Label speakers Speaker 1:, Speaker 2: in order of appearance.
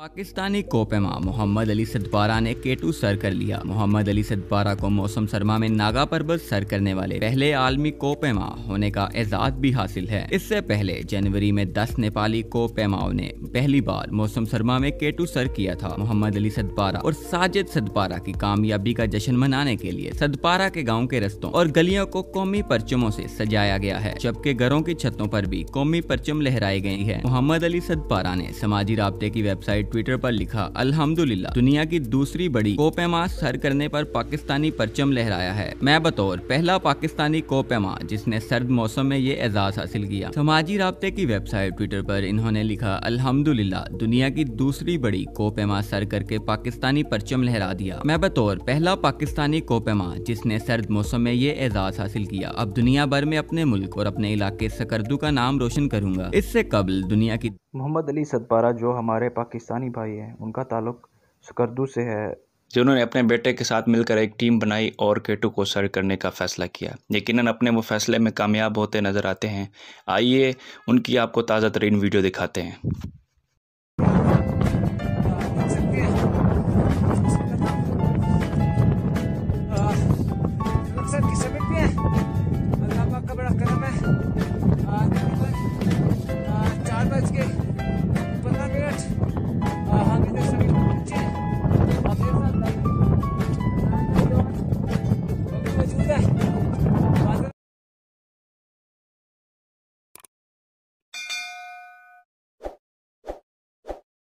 Speaker 1: पाकिस्तानी कोपेमा मोहम्मद अली सदपारा ने K2 sir कर लिया। मोहम्मद अली सदपारा को मौसम सरमा में नागा पर्वत सर करने वाले पहले आलमी कोपेमा होने का एजाज भी हासिल है। इससे पहले जनवरी में 10 नेपाली कोपेमाओं ने पहली बार मौसम सरमा में K2 सर किया था। मोहम्मद अली सदपारा और साजिद सदपारा की कामयाबी का जश्न मनाने के लिए सदपारा के गाँव के रस्तों और गलियों को कौमी परचमों से सजाया गया है, जबकि घरों की छतों पर भी कौमी परचम लहराई गई है। मोहम्मद अली सदपारा ने समाजी राब्ते की वेबसाइट ट्विटर पर लिखा, अल्हम्दुलिल्लाह दुनिया की दूसरी बड़ी कोपेमा सर करने पर पाकिस्तानी परचम लहराया है। मैं बतौर पहला पाकिस्तानी कोपेमा जिसने सर्द मौसम में ये एजाज हासिल किया। समाजी राब्ते की वेबसाइट ट्विटर पर इन्होंने लिखा, अल्हम्दुलिल्लाह दुनिया की दूसरी बड़ी कोपेमा सर करके पाकिस्तानी परचम लहरा दिया। मैं बतौर पहला पाकिस्तानी कोपेमा जिसने सर्द मौसम में ये एजाज हासिल किया, अब दुनिया भर में अपने मुल्क और अपने इलाके सकरदू का नाम रोशन करूंगा। इससे कबल दुनिया की
Speaker 2: मोहम्मद अली सदपारा जो हमारे पाकिस्तानी भाई हैं, उनका ताल्लुक सकरदू से है,
Speaker 3: जिन्होंने अपने बेटे के साथ मिलकर एक टीम बनाई और K2 को सर करने का फैसला किया। यकीनन अपने वो फैसले में कामयाब होते नजर आते हैं। आइए उनकी आपको ताज़ा तरीन वीडियो दिखाते हैं।